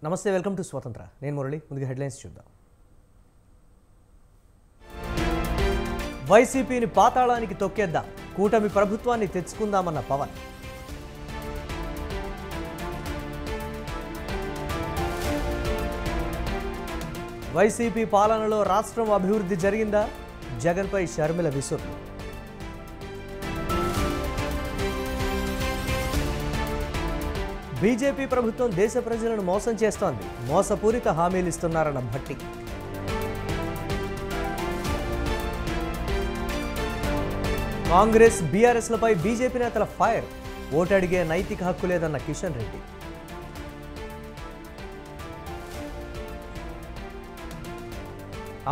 నమస్తే, welcome to స్వతంత్ర. నేను మురళి. ముందుగా హెడ్లైన్స్ చూద్దాం. వైసీపీని పాతాళానికి తొక్కేద్దాం, కూటమి ప్రభుత్వాన్ని తెచ్చుకుందామన్న పవన్. వైసీపీ పాలనలో రాష్ట్రం అభివృద్ధి జరిగిందా? జగన్పై షర్మిల విసురు. బీజేపీ ప్రభుత్వం దేశ ప్రజలను మోసం చేస్తోంది, మోసపూరిత హామీలు ఇస్తున్నారన్న భట్టి. కాంగ్రెస్ బీఆర్ఎస్లపై బీజేపీ నేతల ఫైర్, ఓటు అడిగే నైతిక హక్కు లేదన్న కిషన్ రెడ్డి.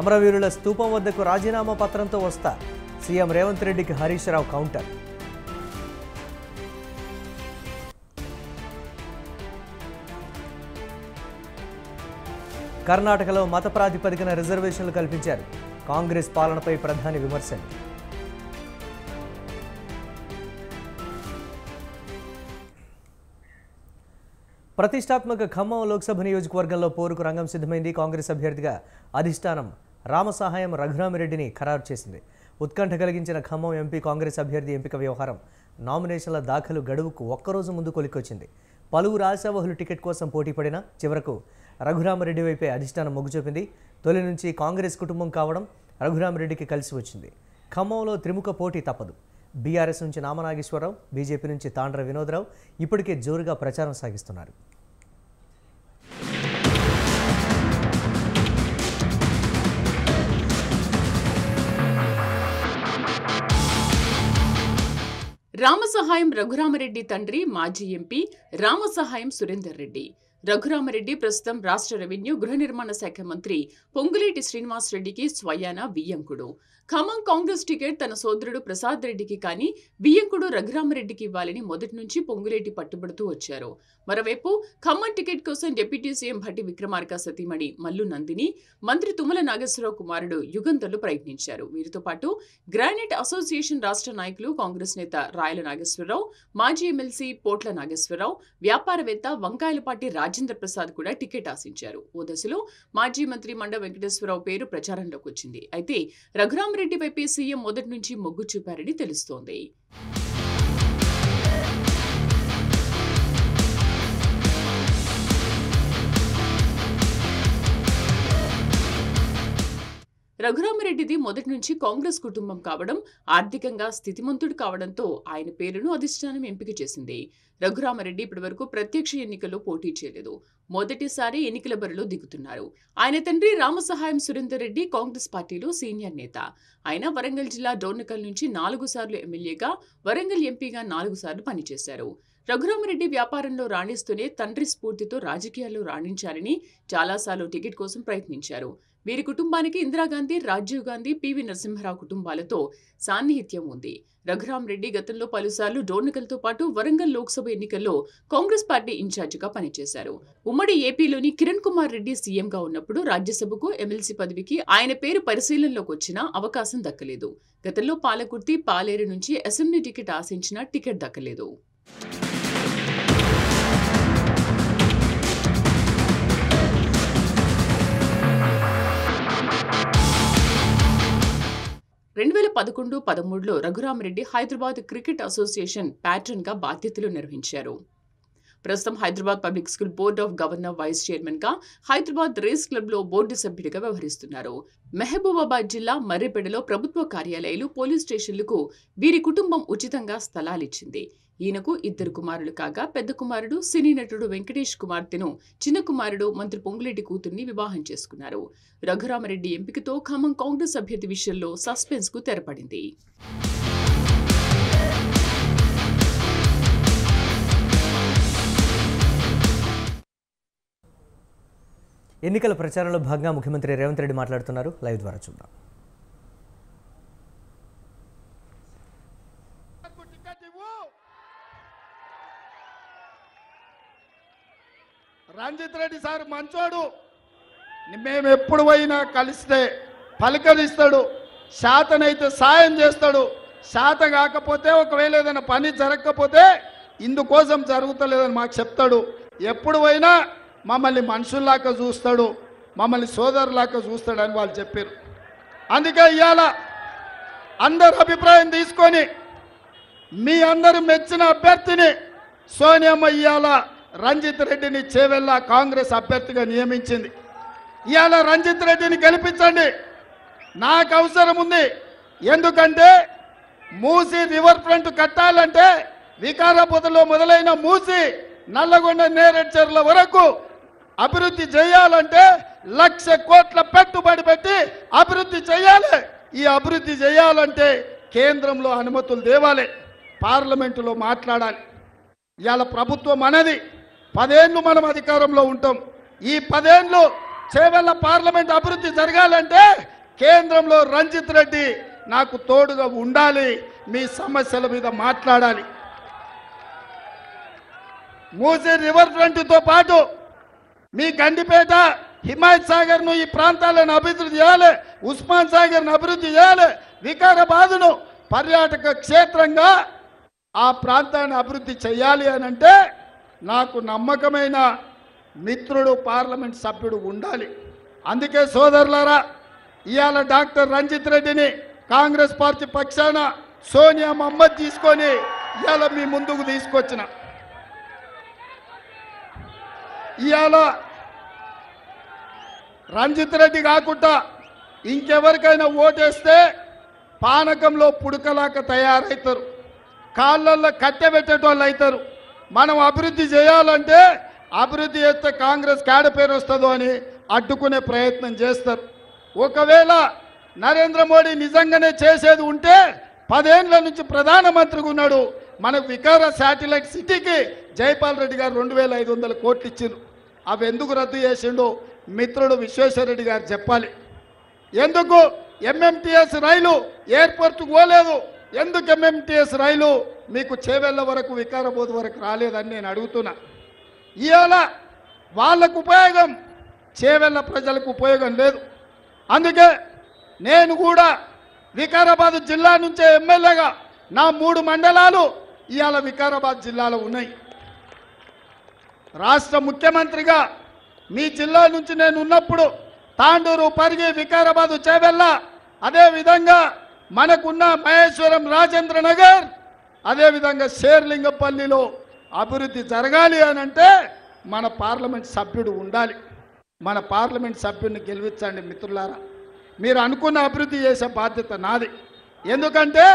అమరవీరుల స్తూపం వద్దకు రాజీనామా పత్రంతో వస్తా, సీఎం రేవంత్ రెడ్డికి హరీష్ రావు కౌంటర్. కర్ణాటకలో మత ప్రాతిపదికన రిజర్వేషన్లు కల్పించారు, కాంగ్రెస్ పాలనపై ప్రధాని విమర్శలు. ప్రతిష్టాత్మక ఖమ్మం లోక్సభ నియోజకవర్గంలో పోరుకు రంగం సిద్ధమైంది. కాంగ్రెస్ అభ్యర్థిగా అధిష్టానం రామసహాయం రఘురామిరెడ్డిని ఖరారు చేసింది. ఉత్కంఠ కలిగించిన ఖమ్మం ఎంపీ కాంగ్రెస్ అభ్యర్థి ఎంపిక వ్యవహారం నామినేషన్ల దాఖలు గడువుకు ఒక్కరోజు ముందు కొలిక్కొచ్చింది. పలువురు ఆశావహులు టికెట్ కోసం పోటీపడినా చివరకు రఘురామిరెడ్డి వైపే అధిష్టానం మొగ్గు చూపింది. తొలి నుంచి కాంగ్రెస్ కుటుంబం కావడం రఘురామిరెడ్డికి కలిసి వచ్చింది. ఖమ్మంలో త్రిముఖ పోటీ తప్పదు. బీఆర్ఎస్ నుంచి నామనాగేశ్వరరావు, బీజేపీ నుంచి తాండ్ర వినోద్రావు ఇప్పటికే జోరుగా ప్రచారం సాగిస్తున్నారు. రామసహాయం రఘురామరెడ్డి తండ్రి మాజీ ఎంపీ రామసహాయం సురేందర్ రెడ్డి. రఘురామరెడ్డి ప్రస్తుతం రాష్ట్ర రెవెన్యూ గృహ నిర్మాణ శాఖ మంత్రి పొంగులేటి శ్రీనివాస్ రెడ్డికి స్వయాన వియ్యంకుడు. ఖమ్మం కాంగ్రెస్ టికెట్ తన సోదరుడు ప్రసాద్ రెడ్డికి కానీ వియ్యంకుడు రఘురామరెడ్డికి ఇవ్వాలని మొదటి నుంచి పొంగులేటి పట్టుబడుతూ వచ్చారు. మరోవైపు ఖమ్మం టికెట్ కోసం డిప్యూటీ సీఎం భట్టి విక్రమార్క సతీమణి మల్లు నందిని, మంత్రి తుమ్మల నాగేశ్వరరావు కుమారుడు యుగంధర్లు ప్రయత్నించారు. వీరితో పాటు గ్రానైట్ అసోసియేషన్ రాష్ట్ర నాయకులు కాంగ్రెస్ నేత రాయల నాగేశ్వరరావు, మాజీ ఎమ్మెల్సీ పోట్ల నాగేశ్వరరావు, వ్యాపారవేత్త వంకాయలపాటి రాజేంద్ర ప్రసాద్ కూడా టికెట్ ఆశించారు. ఓ దశలో మాజీ మంత్రి మండ వెంకటేశ్వరరావు పేరు ప్రచారంలోకి వచ్చింది. అయితే రఘురామరెడ్డి వైపే సీఎం మొదటి నుంచి మొగ్గు చూపారని తెలుస్తోంది. రఘురామరెడ్డిది మొదటి నుంచి కాంగ్రెస్ కుటుంబం కావడం, ఆర్థికంగా స్థితిమంతుడు కావడంతో ఆయన పేరును అధిష్టానం ఎంపిక చేసింది. రఘురామరెడ్డి ఇప్పటివరకు ప్రత్యక్ష ఎన్నికల్లో పోటీ చేయలేదు. మొదటిసారి ఎన్నికల బరిలో దిగుతున్నారు. ఆయన తండ్రి రామసహాయం సురేందర్ రెడ్డి కాంగ్రెస్ పార్టీలో సీనియర్ నేత. ఆయన వరంగల్ జిల్లా డోర్నకల్ నుంచి 4 సార్లు ఎమ్మెల్యేగా, వరంగల్ ఎంపీగా 4 సార్లు పనిచేశారు. రఘురామరెడ్డి వ్యాపారంలో రాణిస్తూనే తండ్రి స్ఫూర్తితో రాజకీయాల్లో రాణించాలని చాలాసార్లు టికెట్ కోసం ప్రయత్నించారు. వీరి కుటుంబానికి ఇందిరాగాంధీ, రాజీవ్ గాంధీ, పివి నరసింహారావు కుటుంబాలతో సాన్నిహిత్యం ఉంది. రఘురామరెడ్డి గతంలో పలుసార్లు డోర్నకల్తో పాటు వరంగల్ లోక్సభ ఎన్నికల్లో కాంగ్రెస్ పార్టీ ఇన్ఛార్జిగా పనిచేశారు. ఉమ్మడి ఏపీలోని కిరణ్ కుమార్ రెడ్డి సీఎంగా ఉన్నప్పుడు రాజ్యసభకు, ఎమ్మెల్సీ పదవికి ఆయన పేరు పరిశీలనలోకి వచ్చినా అవకాశం దక్కలేదు. గతంలో పాలకుర్తి, పాలేరు నుంచి అసెంబ్లీ టికెట్ ఆశించినా టికెట్ దక్కలేదు. రెండు 2011-13లో Raghuramareddy Hyderabad cricket association patron గా బాధ్యతలు నిర్వహించారు. ప్రస్తుతం Hyderabad public school board of governor vice chairman గా, హైదరాబాద్ రేస్ క్లబ్ లో బోర్డు సభ్యుడిగా వ్యవహరిస్తున్నారు. మహబూబాబాద్ జిల్లా మర్రిపేటలో ప్రభుత్వ కార్యాలయాలు, పోలీస్ స్టేషన్లకు వీరి కుటుంబం ఉచితంగా స్థలాలిచ్చింది. ఈయనకు 2 కుమారులు కాగా పెద్ద కుమారుడు సినీ నటుడు వెంకటేష్ కుమార్తెను, చిన్న కుమారుడు మంత్రి పొంగులేటి కూతుర్ని వివాహం చేసుకున్నారు. రఘురామరెడ్డి ఎంపికతో ఖమ్మం కాంగ్రెస్ అభ్యర్థి విషయంలో సస్పెన్స్ కు తెరపడింది. ఎన్నికల ప్రచారంలో భాగంగా ముఖ్యమంత్రి రేవంత్ రెడ్డి మాట్లాడుతున్నారు. లైవ్ ద్వారా చూద్దాం. రంజిత్ రెడ్డి సార్ మంచోడు, మేము ఎప్పుడు పోయినా కలిస్తే పలకరిస్తాడు, శాతనైతే సాయం చేస్తాడు. శాత కాకపోతే ఒకవేళ ఏదైనా పని జరగకపోతే ఇందుకోసం జరుగుతలేదని మాకు చెప్తాడు. ఎప్పుడు పోయినా మమ్మల్ని మనుషుల్లాగా చూస్తాడు, మమ్మల్ని సోదరులాగా చూస్తాడని వాళ్ళు చెప్పారు. అందుకే ఇవాళ అందరు అభిప్రాయం తీసుకొని మీ అందరూ మెచ్చిన అభ్యర్థిని సోనియమ్మ ఇవాళ రంజిత్ రెడ్డిని చేవెళ్ళ కాంగ్రెస్ అభ్యర్థిగా నియమించింది. ఇవాళ రంజిత్ రెడ్డిని గెలిపించండి. నాకు అవసరం ఉంది. ఎందుకంటే మూసి రివర్ ఫ్రంట్ కట్టాలంటే వికారాబాద్లో మొదలైన మూసి నల్లగొండ నేరేడ్చర్ల వరకు అభివృద్ధి చేయాలంటే 1,00,000 కోట్ల పెట్టుబడి పెట్టి అభివృద్ధి చేయాలి. ఈ అభివృద్ధి చేయాలంటే కేంద్రంలో అనుమతులు తేవాలి, పార్లమెంటులో మాట్లాడాలి. ఇవాళ ప్రభుత్వం అనేది 10 ఏళ్ళు మనం అధికారంలో ఉంటాం. ఈ 10 ఏళ్ళు చేవెళ్ళ పార్లమెంట్ అభివృద్ధి జరగాలంటే కేంద్రంలో రంజిత్ రెడ్డి నాకు తోడుగా ఉండాలి, మీ సమస్యల మీద మాట్లాడాలి. మూసీ రివర్ ఫ్రంట్తో పాటు మీ గండిపేట హిమాయత్ సాగర్ను ఈ ప్రాంతాలను అభివృద్ధి చేయాలి, ఉస్మాన్ సాగర్ను అభివృద్ధి చేయాలి, వికారాబాద్ను పర్యాటక క్షేత్రంగా ఆ ప్రాంతాన్ని అభివృద్ధి చేయాలి అని అంటే నాకు నమ్మకమైన మిత్రుడు పార్లమెంట్ సభ్యుడు ఉండాలి. అందుకే సోదరులారా, ఇవాళ డాక్టర్ రంజిత్ రెడ్డిని కాంగ్రెస్ పార్టీ పక్షాన సోనియా మహమ్మద్ తీసుకొని ఇవాళ మీ ముందుకు తీసుకొచ్చిన. ఇవాళ రంజిత్ రెడ్డి కాకుండా ఇంకెవరికైనా ఓటేస్తే పానకంలో పుడకలాక తయారవుతారు, కాళ్ళల్లో కట్టెబెట్టేటోళ్ళు అవుతారు. మనం అభివృద్ధి చేయాలంటే అభివృద్ధి చేస్తే కాంగ్రెస్ కాడ పేరు వస్తుందో అని అడ్డుకునే ప్రయత్నం చేస్తారు. ఒకవేళ నరేంద్ర మోడీ నిజంగానే చేసేది ఉంటే 10 ఏళ్ల నుంచి ప్రధానమంత్రిగా ఉన్నాడు. మనకు వికార శాటిలైట్ సిటీకి జైపాల్ రెడ్డి గారు 2,500 కోట్లు ఇచ్చిండ్రు. అవి ఎందుకు రద్దు చేసిండో మిత్రుడు విశ్వేశ్వరరెడ్డి గారు చెప్పాలి. ఎందుకు ఎంఎంటీఎస్ రైలు ఎయిర్పోర్ట్కు పోలేదు, ఎందుకు ఎంఎంటీఎస్ రైలు మీకు చేవెళ్ళ వరకు వికారాబాద్ వరకు రాలేదని నేను అడుగుతున్నా. ఇవాళ వాళ్ళకు ఉపయోగం, చేవెళ్ళ ప్రజలకు ఉపయోగం లేదు. అందుకే నేను కూడా వికారాబాద్ జిల్లా నుంచే ఎమ్మెల్యేగా నా 3 మండలాలు ఇవాళ వికారాబాద్ జిల్లాలో ఉన్నాయి. రాష్ట్ర ముఖ్యమంత్రిగా మీ జిల్లా నుంచి నేను ఉన్నప్పుడు తాండూరు, పరిగి, వికారాబాద్, చేవెళ్ళ, అదేవిధంగా మనకున్న మహేశ్వరం, రాజేంద్ర నగర్, అదేవిధంగా శేర్లింగపల్లిలో అభివృద్ధి జరగాలి అని అంటే మన పార్లమెంట్ సభ్యుడు ఉండాలి. మన పార్లమెంట్ సభ్యుడిని గెలిపించండి మిత్రులారా. మీరు అనుకున్న అభివృద్ధి చేసే బాధ్యత నాది. ఎందుకంటే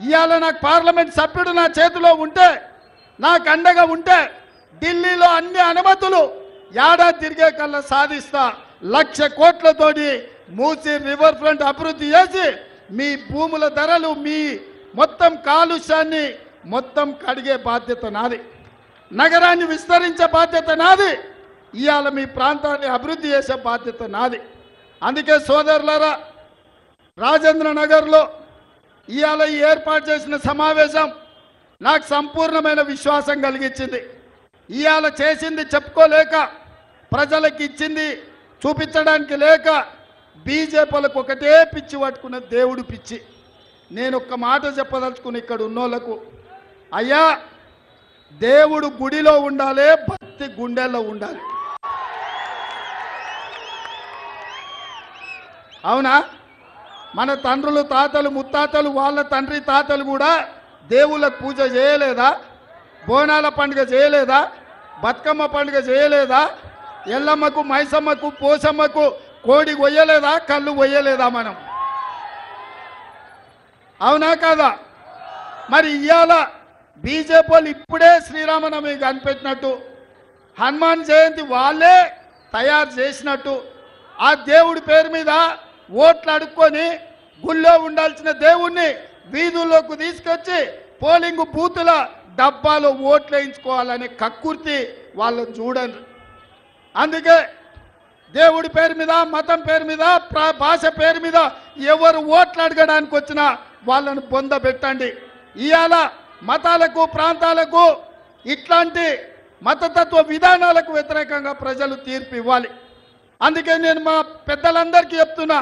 ఇవాళ నాకు పార్లమెంట్ సభ్యుడు నా చేతిలో ఉంటే, నాకు అండగా ఉంటే ఢిల్లీలో అన్ని అనుమతులు ఏడాది తిరిగే కల్లా సాధిస్తా. 1,00,000 కోట్లతోటి మూసీ రివర్ ఫ్రంట్ అభివృద్ధి చేసి మీ భూముల ధరలు, మీ మొత్తం కాలుష్యాన్ని మొత్తం కడిగే బాధ్యత నాది. నగరాన్ని విస్తరించే బాధ్యత నాది. ఇవాళ మీ ప్రాంతాన్ని అభివృద్ధి చేసే బాధ్యత నాది. అందుకే సోదరులారా, రాజేంద్ర నగర్లో ఇవాళ ఈ ఏర్పాటు చేసిన సమావేశం నాకు సంపూర్ణమైన విశ్వాసం కలిగించింది. ఇవాళ చేసింది చెప్పుకోలేక, ప్రజలకు ఇచ్చింది చూపించడానికి లేక, బీజేపీలకు ఒకటే పిచ్చి పట్టుకున్న దేవుడు పిచ్చి. నేను ఒక్క మాట చెప్పదలుచుకుని ఇక్కడ ఉన్నోళ్లకు, అయ్యా దేవుడు గుడిలో ఉండాలి, భక్తి గుండెల్లో ఉండాలి. అవునా? మన తండ్రులు, తాతలు, ముత్తాతలు, వాళ్ళ తండ్రి తాతలు కూడా దేవుళ్ళకు పూజ చేయలేదా? బోనాల పండుగ చేయలేదా? బతుకమ్మ పండుగ చేయలేదా? ఎల్లమ్మకు, మైసమ్మకు, పోసమ్మకు కోడి కొయ్యలేదా? కళ్ళు కొయ్యలేదా మనం? అవునా కాదా? మరి ఇవాళ బీజేపీ వాళ్ళు ఇప్పుడే శ్రీరామనవమి కనిపెట్టినట్టు, హనుమాన్ జయంతి వాళ్ళే తయారు చేసినట్టు, ఆ దేవుడి పేరు మీద ఓట్లు అడుక్కొని గుళ్ళో ఉండాల్సిన దేవుణ్ణి వీధుల్లోకి తీసుకొచ్చి పోలింగ్ బూతుల డబ్బాలో ఓట్లు వేయించుకోవాలనే కక్కుర్తి వాళ్ళని చూడండి. అందుకే దేవుడి పేరు మీద, మతం పేరు మీద, భాష పేరు మీద ఎవరు ఓట్లు అడగడానికి వచ్చినా వాళ్ళను పొందబెట్టండి. ఇవాళ మతాలకు, ప్రాంతాలకు, ఇట్లాంటి మతతత్వ విధానాలకు వ్యతిరేకంగా ప్రజలు తీర్పు ఇవ్వాలి. అందుకే నేను మా పెద్దలందరికీ చెప్తున్నా,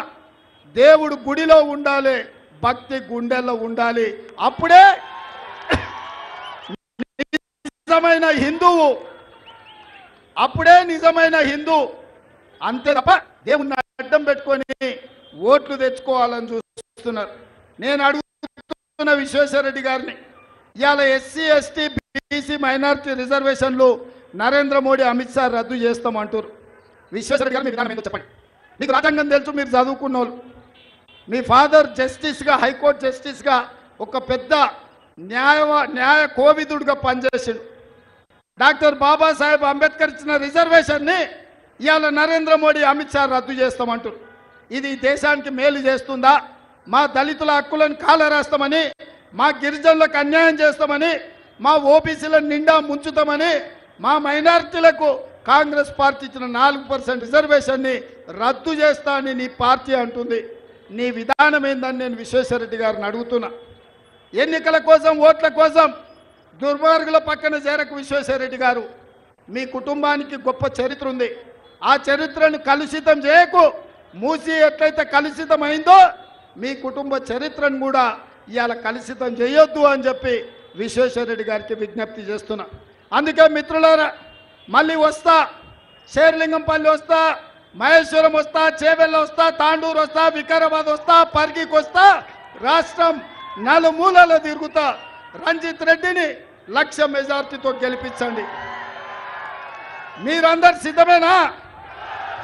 దేవుడు గుడిలో ఉండాలి, భక్తి గుండెల్లో ఉండాలి. అప్పుడే నిజమైన హిందువు. అప్పుడే నిజమైన హిందూ. అంతే తప్ప దేవుణ్ణి అడ్డం పెట్టుకొని ఓట్లు తెచ్చుకోవాలని చూస్తున్నారు. నేను అడుగుతున్న విశ్వేశ్వరరెడ్డి గారిని, ఇవాళ ఎస్సీ ఎస్టీ బీసీ మైనారిటీ రిజర్వేషన్లు నరేంద్ర మోడీ అమిత్ షా రద్దు చేస్తామంటారు. విశ్వేశ్వరరెడ్డి గారు మీ విధానం ఏంటో చెప్పండి. మీకు రాజ్యాంగం తెలుసు, మీరు చదువుకున్న వాళ్ళు. మీ ఫాదర్ జస్టిస్గా, హైకోర్టు జస్టిస్గా ఒక పెద్ద న్యాయ కోవిదుడిగా పనిచేసాడు. డాక్టర్ బాబాసాహెబ్ అంబేద్కర్ ఇచ్చిన రిజర్వేషన్ని ఇవాళ నరేంద్ర మోడీ అమిత్ షా రద్దు చేస్తామంటారు. ఇది దేశానికి మేలు చేస్తుందా? మా దళితుల హక్కులను కాలరాస్తామని, మా గిరిజనులకు అన్యాయం చేస్తామని, మా ఓబీసీలను నిండా ముంచుతామని, మా మైనారిటీలకు కాంగ్రెస్ పార్టీ ఇచ్చిన 4% రిజర్వేషన్ని రద్దు చేస్తా అని నీ పార్టీ అంటుంది. నీ విధానం ఏందని నేను విశ్వేశ్వరరెడ్డి గారిని అడుగుతున్నా. ఎన్నికల కోసం, ఓట్ల కోసం దుర్మార్గుల పక్కన చేరకు విశ్వేశ్వరరెడ్డి గారు. మీ కుటుంబానికి గొప్ప చరిత్ర ఉంది. ఆ చరిత్రను కలుషితం చేయకు. మూసి ఎట్లయితే కలుషితం అయిందో మీ కుటుంబ చరిత్రను కూడా ఇవాళ కలుషితం చేయొద్దు అని చెప్పి విశ్వేశ్వరరెడ్డి గారికి విజ్ఞప్తి చేస్తున్నా. అందుకే మిత్రులారా, మళ్ళీ వస్తా, శేర్లింగంపల్లి వస్తా, మహేశ్వరం వస్తా, చేవెళ్ళ వస్తా, తాండూరు వస్తా, వికారాబాద్ వస్తా, పర్గికి వస్తా, రాష్ట్రం నలుమూలలో తిరుగుతా. రంజిత్ రెడ్డిని 1,00,000 మెజార్టీతో గెలిపించండి. మీరందరు సిద్ధమేనా?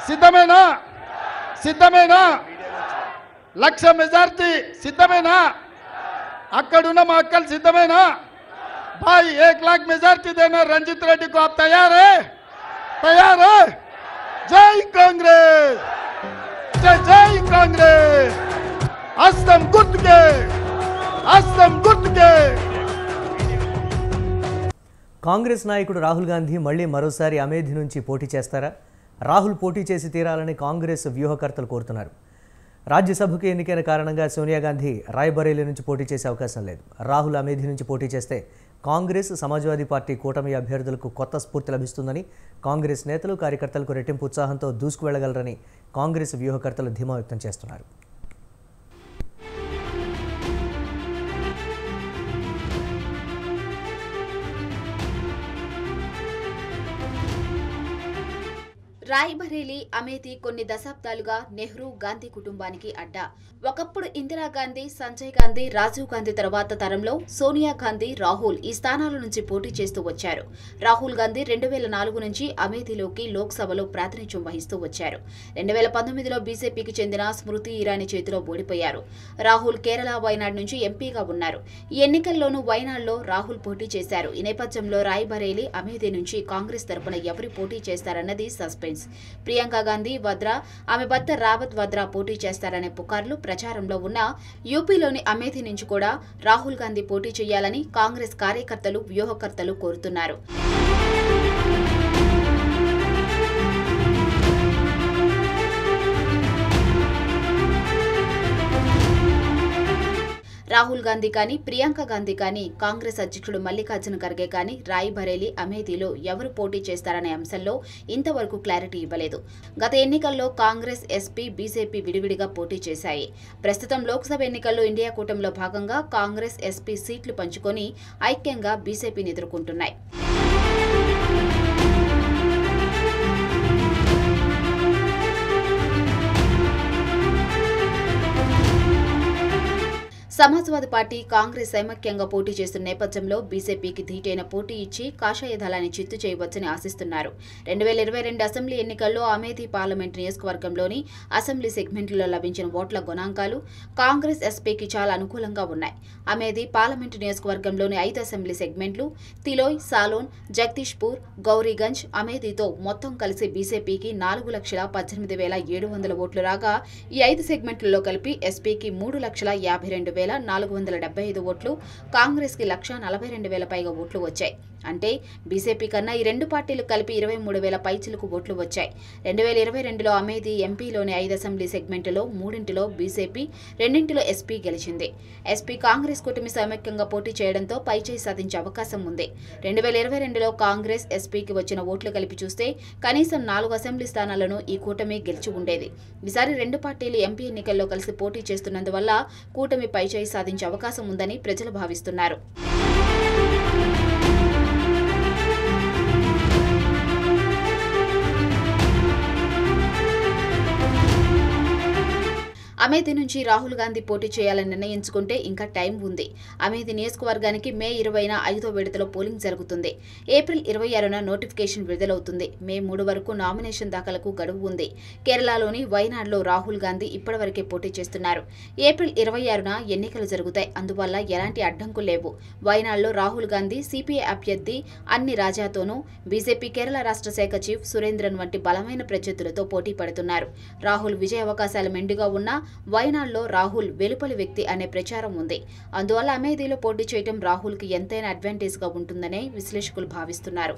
సిద్ధమేనా? సిద్ధమేనా? 1,00,000 మెజార్టీ సిద్ధమేనా? అక్కడున్న మా అక్కలు సిద్ధమేనా? भाई 1,00,000 मेजॉरिटी देना रंजित रेड्डी को। आप तैयार है? तैयार है? जय कांग्रेस, जय जय कांग्रेस। हस्तम गुर्त के, हस्तम गुर्त के। కాంగ్రెస్ నాయకుడు రాహుల్ గాంధీ మళ్ళీ మరోసారి అమేథీ నుంచి పోటీ చేస్తారా? రాహుల్ పోటీ చేసి తీరాలని కాంగ్రెస్ వ్యూహకర్తలు కోరుతున్నారు. రాజ్యసభకు ఎన్నికైన కారణంగా సోనియా గాంధీ రాయ్బరేలీ నుంచి పోటీ చేసే అవకాశం లేదు. రాహుల్ అమేథీ నుంచి పోటీ చేస్తే కాంగ్రెస్, సమాజ్వాదీ పార్టీ కూటమి అభ్యర్థులకు కొత్త స్ఫూర్తి లభిస్తుందని, కాంగ్రెస్ నేతలు, కార్యకర్తలకు రెట్టింపు ఉత్సాహంతో దూసుకు వెళ్లగలరని కాంగ్రెస్ వ్యూహకర్తలు ధీమా వ్యక్తం చేస్తున్నారు. రాయ్బరేలీ, అమేథీ కొన్ని దశాబ్దాలుగా నెహ్రూ, గాంధీ కుటుంబానికి అడ్డా. ఒకప్పుడు ఇందిరాగాంధీ, సంజయ్ గాంధీ, రాజీవ్ గాంధీ తర్వాత తరంలో సోనియా గాంధీ, రాహుల్ ఈ స్థానాల నుంచి పోటీ చేస్తూ వచ్చారు. రాహుల్ గాంధీ 2004 నుంచి అమేథీలోకి లోక్సభలో ప్రాతినిధ్యం వహిస్తూ వచ్చారు. 2019లో బీజేపీకి చెందిన స్మృతి ఇరానీ చేతిలో ఓడిపోయారు. రాహుల్ కేరళ, వైనాడ్ నుంచి ఎంపీగా ఉన్నారు. ఈ ఎన్నికల్లోనూ వైనాడ్లో రాహుల్ పోటీ చేశారు. ఈ నేపథ్యంలో రాయ్బరేలీ, అమేథీ నుంచి కాంగ్రెస్ తరపున ఎవరు పోటీ చేస్తారన్నది సస్పెన్స్. ప్రియాంక గాంధీ వద్రా, ఆమె భర్త రావత్ వద్రా పోటీ చేస్తారనే పుకార్లు ప్రచారంలో ఉన్న యూపీలోని అమేథీ నుంచి కూడా రాహుల్ గాంధీ పోటీ చేయాలని కాంగ్రెస్ కార్యకర్తలు, వ్యూహకర్తలు కోరుతున్నారు. రాహుల్ గాంధీ కానీ, ప్రియాంక గాంధీ కానీ, కాంగ్రెస్ అధ్యక్షుడు మల్లికార్జున ఖర్గే కానీ రాయ్బరేలీ, అమేథీలో ఎవరు పోటీ చేస్తారనే అంశంలో ఇంతవరకు క్లారిటీ ఇవ్వలేదు. గత ఎన్నికల్లో కాంగ్రెస్, ఎస్పీ, బీజేపీ విడివిడిగా పోటీ చేశాయి. ప్రస్తుతం లోక్సభ ఎన్నికల్లో ఇండియా కూటమిలో భాగంగా కాంగ్రెస్, ఎస్పీ సీట్లు పంచుకొని ఐక్యంగా బీజేపీని ఎదుర్కొంటున్నాయి. సమాజ్వాదీ పార్టీ, కాంగ్రెస్ సమైక్యంగా పోటీ చేస్తున్న నేపథ్యంలో బీజేపీకి ధీటైన పోటీ ఇచ్చి కాషాయ దళాన్ని చిత్తు చేయవచ్చని ఆశిస్తున్నారు. 2022 అసెంబ్లీ ఎన్నికల్లో అమేథీ పార్లమెంట్ నియోజకవర్గంలోని అసెంబ్లీ సెగ్మెంట్లలో లభించిన ఓట్ల గణాంకాలు కాంగ్రెస్, ఎస్పీకి చాలా అనుకూలంగా ఉన్నాయి. అమేథీ పార్లమెంటు నియోజకవర్గంలోని 5 అసెంబ్లీ సెగ్మెంట్లు తిలోయ్, సాలోన్, జగదీష్పూర్, గౌరీగంజ్, అమేథీతో మొత్తం కలిసి బీజేపీకి 4,18,700 ఓట్లు రాగా, ఈ 5 సెగ్మెంట్లలో కలిపి ఎస్పీకి 3,52,475 ఓట్లు, కాంగ్రెస్ కి 1,42,000 పైగా ఓట్లు వచ్చాయి. అంటే బీజేపీ కన్నా ఈ రెండు పార్టీలు కలిపి 23,000 పైచిలకు ఓట్లు వచ్చాయి. 2022లో అమేథీ ఎంపీలోని 5 అసెంబ్లీ సెగ్మెంట్లో 3 బీజేపీ, 2 ఎస్పీ గెలిచింది. ఎస్పీ కాంగ్రెస్ కూటమి సమైక్యంగా పోటీ చేయడంతో పైచేయి సాధించే అవకాశం ఉంది. 2022లో కాంగ్రెస్, ఎస్పీకి వచ్చిన ఓట్లు కలిపి చూస్తే కనీసం 4 అసెంబ్లీ స్థానాలను ఈ కూటమి గెలిచి ఉండేది. ఈసారి రెండు పార్టీలు ఎంపీ ఎన్నికల్లో కలిసి పోటీ చేస్తున్నందువల్ల కూటమి పైచేయి సాధించే అవకాశం ఉందని ప్రజలు భావిస్తున్నారు. అమేథీ నుంచి రాహుల్ గాంధీ పోటీ చేయాలని నిర్ణయించుకుంటే ఇంకా టైం ఉంది. అమేథీ నియోజకవర్గానికి మే 20న 5వ విడతలో పోలింగ్ జరుగుతుంది. April 26న notification విడుదలవుతుంది. మే 3 వరకు నామినేషన్ దాఖలకు గడువు ఉంది. కేరళలోని వైనాడ్లో రాహుల్ గాంధీ ఇప్పటివరకే పోటీ చేస్తున్నారు. ఏప్రిల్ 26న ఎన్నికలు జరుగుతాయి. అందువల్ల ఎలాంటి అడ్డంకులు లేవు. వైనాడ్లో రాహుల్ గాంధీ సిపిఐ అభ్యర్థి అన్ని రాజాతోనూ, బీజేపీ కేరళ రాష్ట్ర శాఖ చీఫ్ సురేంద్రన్ వంటి బలమైన ప్రత్యర్థులతో పోటీ పడుతున్నారు. రాహుల్ విజయ అవకాశాలు మెండుగా ఉన్నా వైనాడ్లో రాహుల్ వెలుపలి వ్యక్తి అనే ప్రచారం ఉంది. అందువల్ల అమేథీలో పోటీ చేయడం రాహుల్కి ఎంతైనా అడ్వాంటేజ్గా ఉంటుందనే విశ్లేషకులు భావిస్తున్నారు.